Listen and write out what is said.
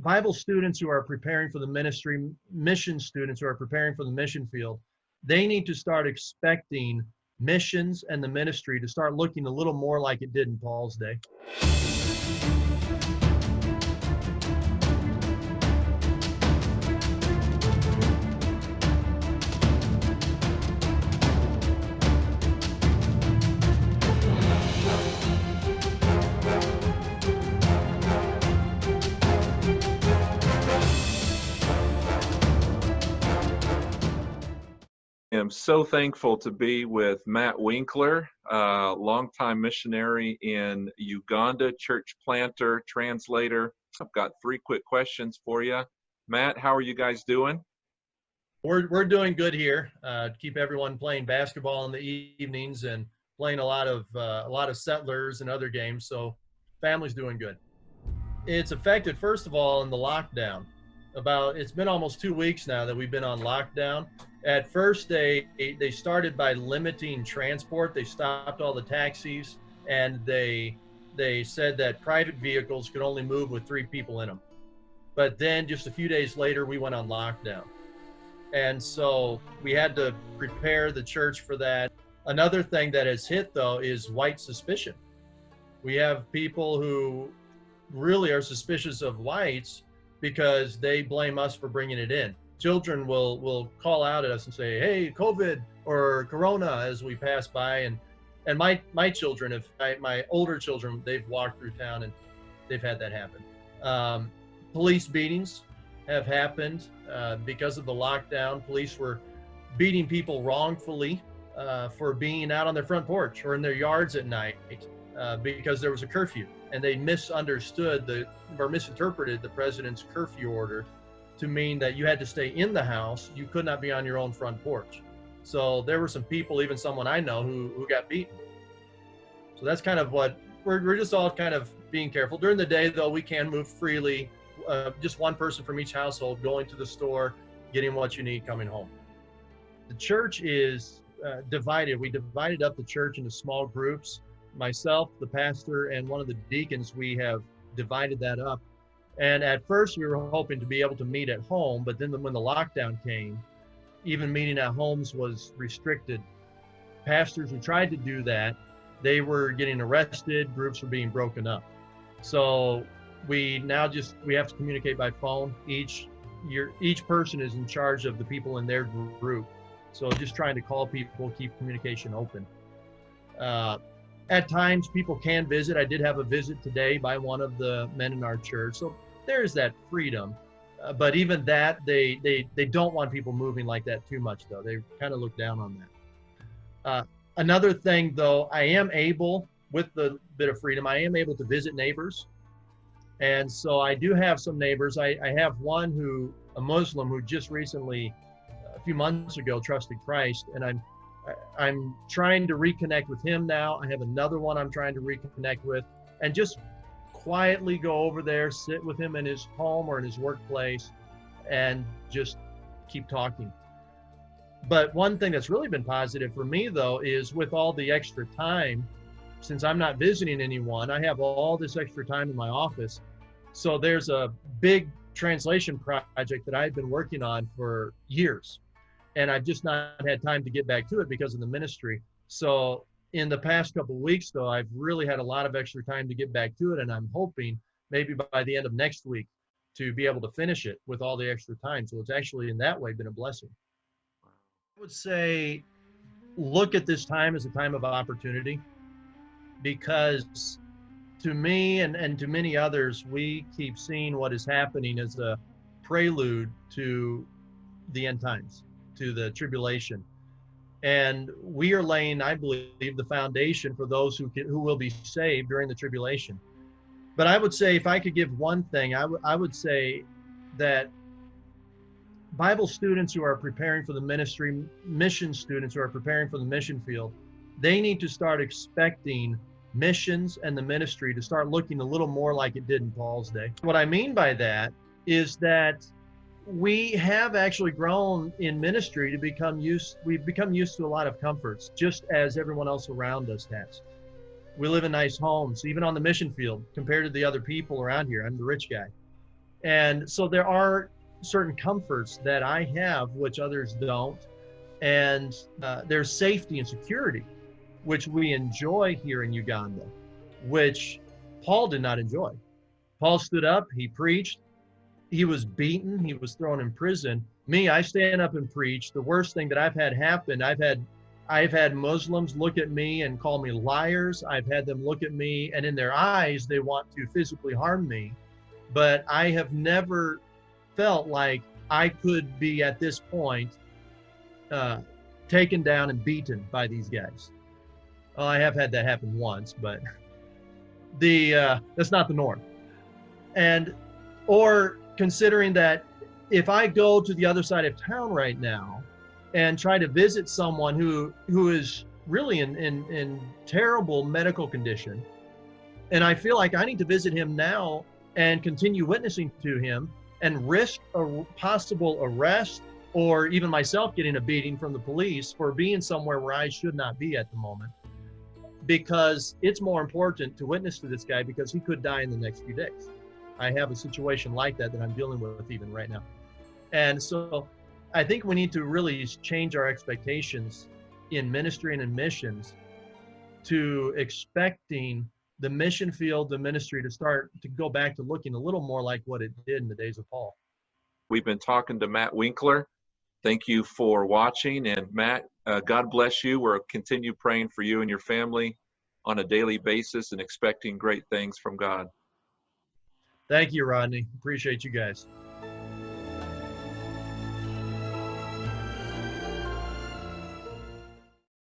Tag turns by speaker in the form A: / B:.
A: Bible students who are preparing for the ministry, mission students who are preparing for the mission field, they need to start expecting missions and the ministry to start looking a little more like it did in Paul's day.
B: I'm so thankful to be with Matt Winkler, longtime missionary in Uganda, church planter, translator. I've got 3 quick questions for you. Matt, how are you guys doing?
A: We're doing good here. Keep everyone playing basketball in the evenings and playing a lot of Settlers and other games. So family's doing good. It's affected, first of all, in the lockdown. It's been almost 2 weeks now that we've been on lockdown. At first, they started by limiting transport. They stopped all the taxis, and they said that private vehicles could only move with 3 people in them. But then just a few days later, we went on lockdown. And so we had to prepare the church for that. Another thing that has hit, though, is white suspicion. We have people who really are suspicious of whites because they blame us for bringing it in. Children will call out at us and say, "Hey, COVID or Corona," as we pass by. And my children, my older children, they've walked through town and they've had that happen. Police beatings have happened because of the lockdown. Police were beating people wrongfully for being out on their front porch or in their yards at night because there was a curfew, and they misunderstood or misinterpreted the president's curfew order to mean that you had to stay in the house. You could not be on your own front porch. So there were some people, even someone I know, who got beaten. So that's kind of what we're just all kind of being careful. During the day, though, we can move freely. Just one person from each household going to the store, getting what you need, coming home. The church is divided. We divided up the church into small groups. Myself, the pastor, and one of the deacons, we have divided that up. And at first we were hoping to be able to meet at home, but then when the lockdown came, even meeting at homes was restricted. Pastors who tried to do that, they were getting arrested, groups were being broken up. So we have to communicate by phone. Each person is in charge of the people in their group. So just trying to call people, keep communication open. At times people can visit. I did have a visit today by one of the men in our church. So there's that freedom. But even that, they don't want people moving like that too much, though. They kind of look down on that. Another thing, though, I am able, with the bit of freedom, I am able to visit neighbors. And so I do have some neighbors. I have one a Muslim who just recently, a few months ago, trusted Christ. And I'm trying to reconnect with him now. I have another one I'm trying to reconnect with, and just quietly go over there, sit with him in his home or in his workplace, and just keep talking. But one thing that's really been positive for me, though, is with all the extra time, since I'm not visiting anyone, I have all this extra time in my office. So there's a big translation project that I've been working on for years, and I've just not had time to get back to it because of the ministry. So in the past couple of weeks, though, I've really had a lot of extra time to get back to it, and I'm hoping maybe by the end of next week to be able to finish it with all the extra time. So it's actually in that way been a blessing. I would say look at this time as a time of opportunity, because to me and to many others, we keep seeing what is happening as a prelude to the end times, to the tribulation. And we are laying, I believe, the foundation for those who will be saved during the tribulation. But I would say, if I could give one thing, I would say that Bible students who are preparing for the ministry, mission students who are preparing for the mission field, they need to start expecting missions and the ministry to start looking a little more like it did in Paul's day. What I mean by that is that we have actually grown in ministry to we've become used to a lot of comforts, just as everyone else around us has. We live in nice homes, even on the mission field, compared to the other people around here. I'm the rich guy. And so there are certain comforts that I have, which others don't. And there's safety and security, which we enjoy here in Uganda, which Paul did not enjoy. Paul stood up, he preached, he was beaten, he was thrown in prison. Me, I stand up and preach. The worst thing that I've had happen, I've had Muslims look at me and call me liars. I've had them look at me, and in their eyes, they want to physically harm me. But I have never felt like I could be at this point taken down and beaten by these guys. Well, I have had that happen once, but that's not the norm. And or considering that if I go to the other side of town right now and try to visit someone who is really in terrible medical condition, and I feel like I need to visit him now and continue witnessing to him and risk a possible arrest or even myself getting a beating from the police for being somewhere where I should not be at the moment, because it's more important to witness to this guy because he could die in the next few days. I have a situation like that I'm dealing with even right now. And so I think we need to really change our expectations in ministry and in missions to expecting the mission field, the ministry to start to go back to looking a little more like what it did in the days of Paul.
B: We've been talking to Matt Winkler. Thank you for watching. And Matt, God bless you. We'll continue praying for you and your family on a daily basis and expecting great things from God.
A: Thank you, Rodney. Appreciate you guys.